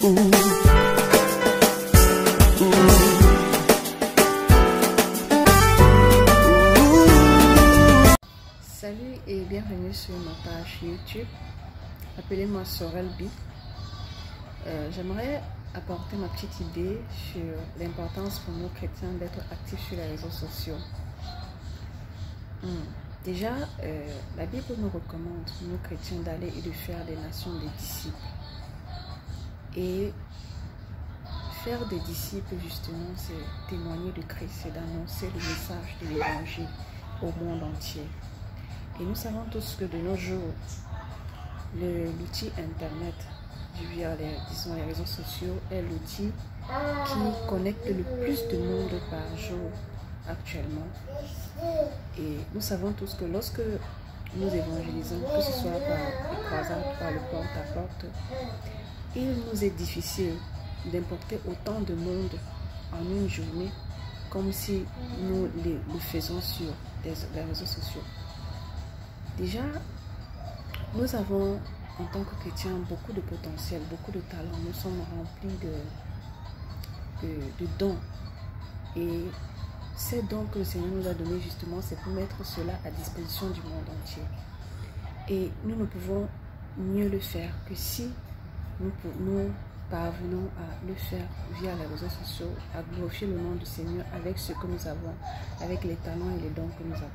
Salut et bienvenue sur ma page YouTube. Appelez-moi Sorel B. J'aimerais apporter ma petite idée sur l'importance pour nous chrétiens d'être actifs sur les réseaux sociaux. Déjà, la Bible nous recommande, nous chrétiens, d'aller et de faire des nations des disciples. Et faire des disciples, justement, c'est témoigner de Christ, c'est d'annoncer le message de l'évangile au monde entier. Et nous savons tous que de nos jours, l'outil Internet, via les réseaux sociaux, est l'outil qui connecte le plus de monde par jour actuellement. Et nous savons tous que lorsque nous évangélisons, que ce soit par les croisades, par le porte-à-porte, il nous est difficile d'importer autant de monde en une journée comme si nous le faisons sur les réseaux sociaux. Déjà, nous avons en tant que chrétiens beaucoup de potentiel, beaucoup de talent. Nous sommes remplis de dons. Et ces dons que le Seigneur nous a donnés, justement, c'est pour mettre cela à disposition du monde entier. Et nous ne pouvons mieux le faire que si nous parvenons à le faire via les réseaux sociaux, à glorifier le nom du Seigneur avec ce que nous avons, avec les talents et les dons que nous avons.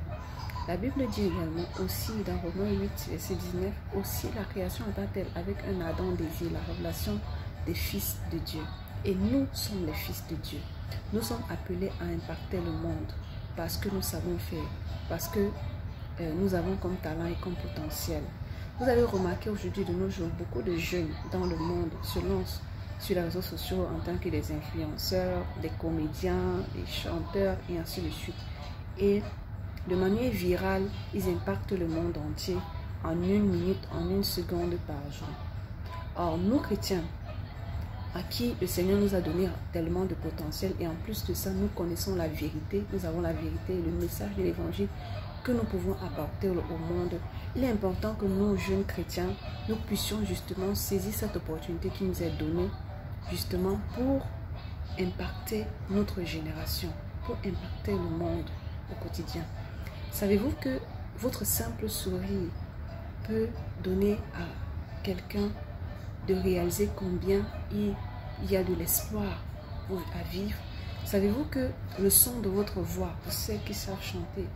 La Bible dit également aussi dans Romains 8, verset 19, aussi la création est-elle avec un ardent désir, la révélation des fils de Dieu. Et nous sommes les fils de Dieu. Nous sommes appelés à impacter le monde parce que nous savons faire, parce que nous avons comme talent et comme potentiel. Vous avez remarqué aujourd'hui de nos jours, beaucoup de jeunes dans le monde se lancent sur les réseaux sociaux en tant que des influenceurs, des comédiens, des chanteurs et ainsi de suite. Et de manière virale, ils impactent le monde entier en 1 minute, en 1 seconde par jour. Or, nous chrétiens, à qui le Seigneur nous a donné tellement de potentiel et en plus de ça, nous connaissons la vérité, nous avons la vérité et le message de l'évangile que nous pouvons apporter au monde. Il est important que nous, jeunes chrétiens, nous puissions justement saisir cette opportunité qui nous est donnée justement pour impacter notre génération, pour impacter le monde au quotidien. Savez-vous que votre simple sourire peut donner à quelqu'un de réaliser combien il y a de l'espoir à vivre? Savez-vous que le son de votre voix, pour ceux qui savent chanter,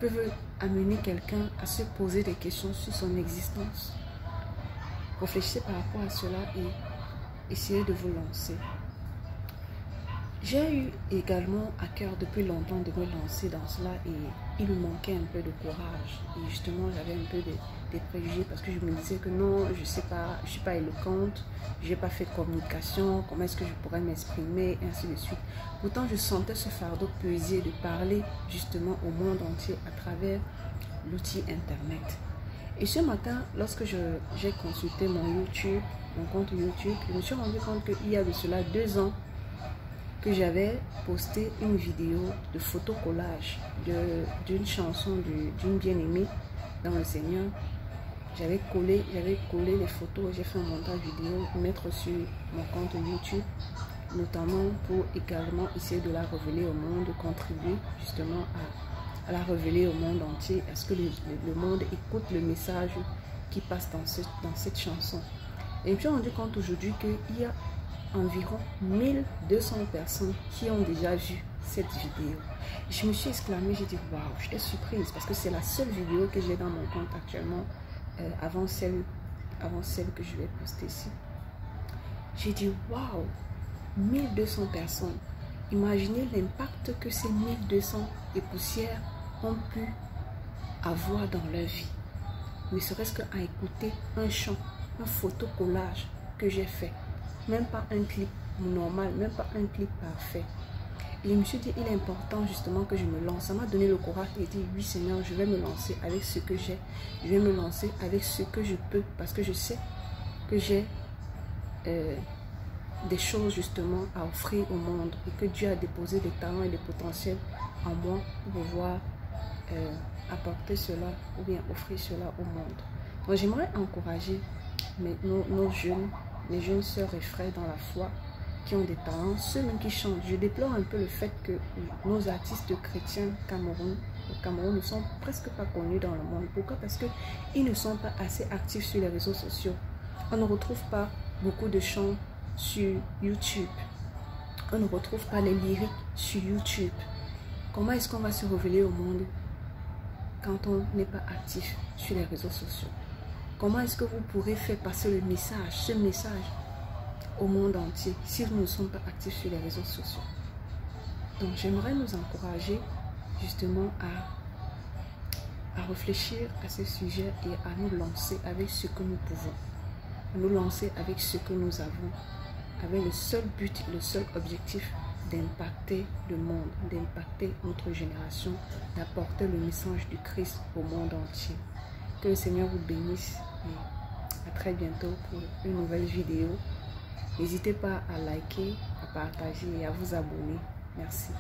peuvent amener quelqu'un à se poser des questions sur son existence? Réfléchissez par rapport à cela et essayez de vous lancer. J'ai eu également à cœur depuis longtemps de me lancer dans cela et il me manquait un peu de courage. Et justement, j'avais un peu des préjugés parce que je me disais que non, je sais pas, je ne suis pas éloquente, je n'ai pas fait de communication, comment est-ce que je pourrais m'exprimer, et ainsi de suite. Pourtant, je sentais ce fardeau peser de parler justement au monde entier à travers l'outil Internet. Et ce matin, lorsque j'ai consulté mon compte YouTube, je me suis rendu compte qu'il y a de cela 2 ans, que j'avais posté une vidéo de photo-collage d'une chanson d'une bien-aimée dans le Seigneur. J'avais collé les photos, j'ai fait un montage vidéo pour mettre sur mon compte YouTube, notamment pour également essayer de la révéler au monde, de contribuer justement à la révéler au monde entier, à ce que le monde écoute le message qui passe dans cette chanson. Et je me suis rendu compte aujourd'hui qu'il y a environ 1200 personnes qui ont déjà vu cette vidéo. Je me suis exclamée, j'ai dit waouh, j'étais surprise parce que c'est la seule vidéo que j'ai dans mon compte actuellement avant celle que je vais poster ici. J'ai dit waouh, 1200 personnes. Imaginez l'impact que ces 1200 et poussières ont pu avoir dans leur vie. Ne serait-ce qu'à écouter un chant, un photo-collage que j'ai fait. Même pas un clip normal, même pas un clip parfait. Et je me suis dit, il est important justement que je me lance. Ça m'a donné le courage et dit, oui Seigneur, je vais me lancer avec ce que j'ai. Je vais me lancer avec ce que je peux. Parce que je sais que j'ai des choses justement à offrir au monde. Et que Dieu a déposé des talents et des potentiels en moi pour pouvoir apporter cela ou bien offrir cela au monde. Donc j'aimerais encourager nos jeunes mes jeunes sœurs et frères dans la foi qui ont des talents, ceux-mêmes qui chantent. Je déplore un peu le fait que nos artistes chrétiens au Cameroun ne sont presque pas connus dans le monde. Pourquoi? Parce qu'ils ne sont pas assez actifs sur les réseaux sociaux. On ne retrouve pas beaucoup de chants sur YouTube. On ne retrouve pas les lyriques sur YouTube. Comment est-ce qu'on va se révéler au monde quand on n'est pas actif sur les réseaux sociaux? Comment est-ce que vous pourrez faire passer le message, ce message au monde entier si nous ne sommes pas actifs sur les réseaux sociaux? Donc j'aimerais nous encourager justement à réfléchir à ce sujet et à nous lancer avec ce que nous pouvons. À nous lancer avec ce que nous avons, avec le seul but, le seul objectif d'impacter le monde, d'impacter notre génération, d'apporter le message du Christ au monde entier. Que le Seigneur vous bénisse et à très bientôt pour une nouvelle vidéo. N'hésitez pas à liker, à partager et à vous abonner. Merci.